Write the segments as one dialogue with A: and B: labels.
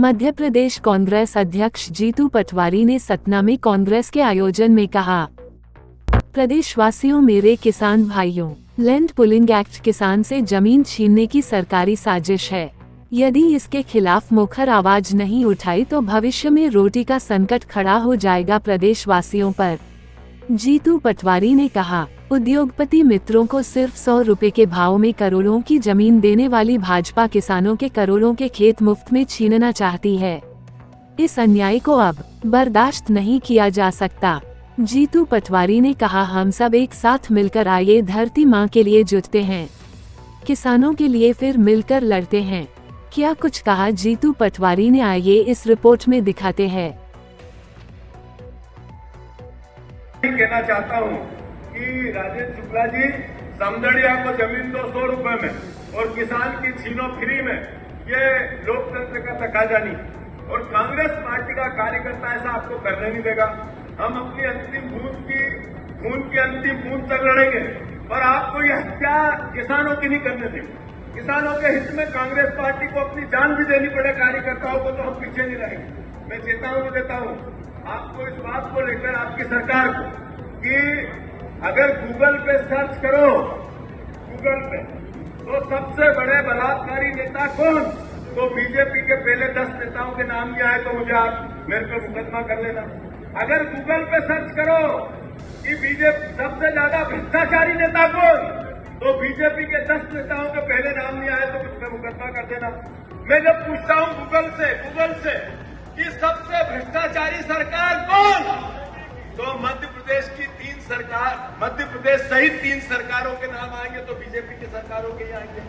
A: मध्य प्रदेश कांग्रेस अध्यक्ष जीतू पटवारी ने सतना में कांग्रेस के आयोजन में कहा, प्रदेशवासियों, मेरे किसान भाइयों, लैंड पुलिंग एक्ट किसान से जमीन छीनने की सरकारी साजिश है। यदि इसके खिलाफ मुखर आवाज नहीं उठाई तो भविष्य में रोटी का संकट खड़ा हो जाएगा प्रदेशवासियों पर। जीतू पटवारी ने कहा, उद्योगपति मित्रों को सिर्फ 100 रुपए के भाव में करोड़ों की जमीन देने वाली भाजपा किसानों के करोड़ों के खेत मुफ्त में छीनना चाहती है। इस अन्याय को अब बर्दाश्त नहीं किया जा सकता। जीतू पटवारी ने कहा, हम सब एक साथ मिलकर आइए धरती माँ के लिए जुटते हैं, किसानों के लिए फिर मिलकर लड़ते हैं। क्या कुछ कहा जीतू पटवारी ने, आइए इस रिपोर्ट में दिखाते हैं।
B: कहना चाहता हूँ कि राजेश शुक्ला जी, समदड़िया को जमीन दो 100 रुपए में और किसान की छीनो फ्री में, ये लोकतंत्र का तकाजा नहीं। और कांग्रेस पार्टी का कार्यकर्ता ऐसा आपको करने नहीं देगा। हम अपनी अंतिम खून की अंतिम बूंद तक लड़ेंगे, पर आपको यह हत्या किसानों की नहीं करने देंगे। किसानों के हित में कांग्रेस पार्टी को अपनी जान भी देनी पड़े कार्यकर्ताओं को, तो हम पीछे नहीं रहेंगे। मैं चेतावनी देता हूँ आपको इस बात को लेकर, आपकी सरकार को, कि अगर गूगल पे सर्च करो, गूगल पे, तो सबसे बड़े बलात्कारी नेता कौन, तो बीजेपी के पहले 10 नेताओं के नाम भी आए तो मुझे आप मेरे पे मुकदमा कर लेना। अगर गूगल पे सर्च करो कि बीजेपी सबसे ज्यादा भ्रष्टाचारी नेता कौन, तो बीजेपी के 10 नेताओं के पहले नाम नहीं आए तो मुझ पर मुकदमा कर देना। मैं जब पूछता हूं गूगल से कि सबसे भ्रष्टाचारी सरकार कौन, तो मध्य प्रदेश की 3 सरकार, मध्य प्रदेश सहित 3 सरकारों के नाम आएंगे, तो बीजेपी की सरकारों के ही आएंगे।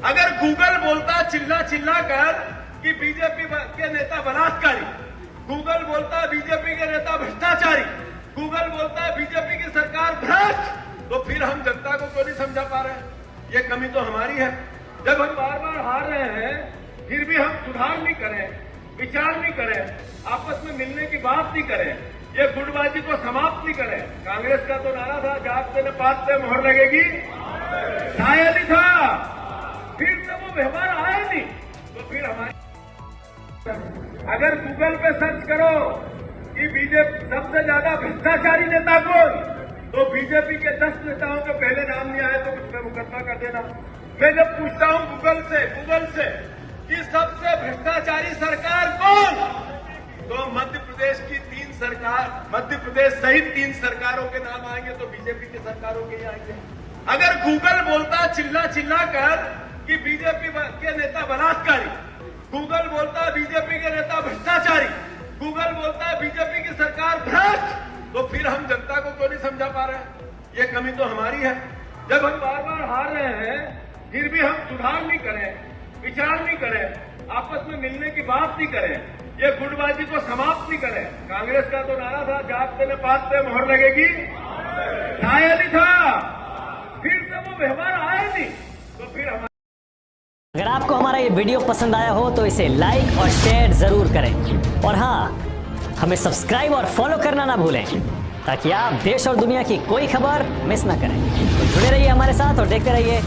B: अगर गूगल बोलता चिल्ला कर कि बीजेपी के नेता बलात्कारी, गूगल बोलता बीजेपी के नेता भ्रष्टाचारी, गूगल बोलता बीजेपी की सरकार भ्रष्ट, तो फिर हम जनता को क्यों नहीं समझा पा रहे हैं? ये कमी तो हमारी है। जब हम बार बार हार रहे हैं, फिर भी हम सुधार नहीं करें, विचार नहीं करें, आपस में मिलने की बात नहीं करें, ये गुटबाजी को समाप्त नहीं करें। कांग्रेस का तो नारा था, जागते न पाते मोहर लगेगी, आया नहीं था, फिर से वो व्यवहार आया नहीं, तो फिर हमारे अगर गूगल पे सर्च करो कि बीजेपी सबसे ज्यादा भ्रष्टाचारी नेता कौन, तो बीजेपी के 10 नेताओं के पहले नाम नहीं आए तो मुझ पर मुकदमा कर देना। मैं जब पूछता हूं गूगल से कि सबसे भ्रष्टाचारी सरकार कौन, तो मध्य प्रदेश की 3 सरकार, मध्य प्रदेश सहित 3 सरकारों के नाम आएंगे, तो बीजेपी की सरकारों के ही आएंगे। अगर गूगल बोलता चिल्ला कर कि बीजेपी के नेता बलात्कारी, गूगल बोलता बीजेपी के नेता भ्रष्टाचारी, गूगल बोलता बीजेपी की सरकार भ्रष्ट, तो फिर हम जनता को क्यों नहीं समझा पा रहे हैं? ये कमी तो हमारी है। जब हम बार बार हार रहे हैं, फिर भी हम सुधार नहीं करें, विचार नहीं करें, आपस में मिलने की बात नहीं करें, ये गुटबाजी को समाप्त नहीं करें। कांग्रेस का तो नारा था, जागते न पाते मोहर लगेगी, आया नहीं था, फिर से वो व्यवहार आया नहीं, तो फिर हमारे।
C: अगर आपको हमारा ये वीडियो पसंद आया हो तो इसे लाइक और शेयर जरूर करें, और हाँ, हमें सब्सक्राइब और फॉलो करना ना भूलें, ताकि आप देश और दुनिया की कोई खबर मिस ना करें। तो जुड़े रहिए हमारे साथ और देखते रहिए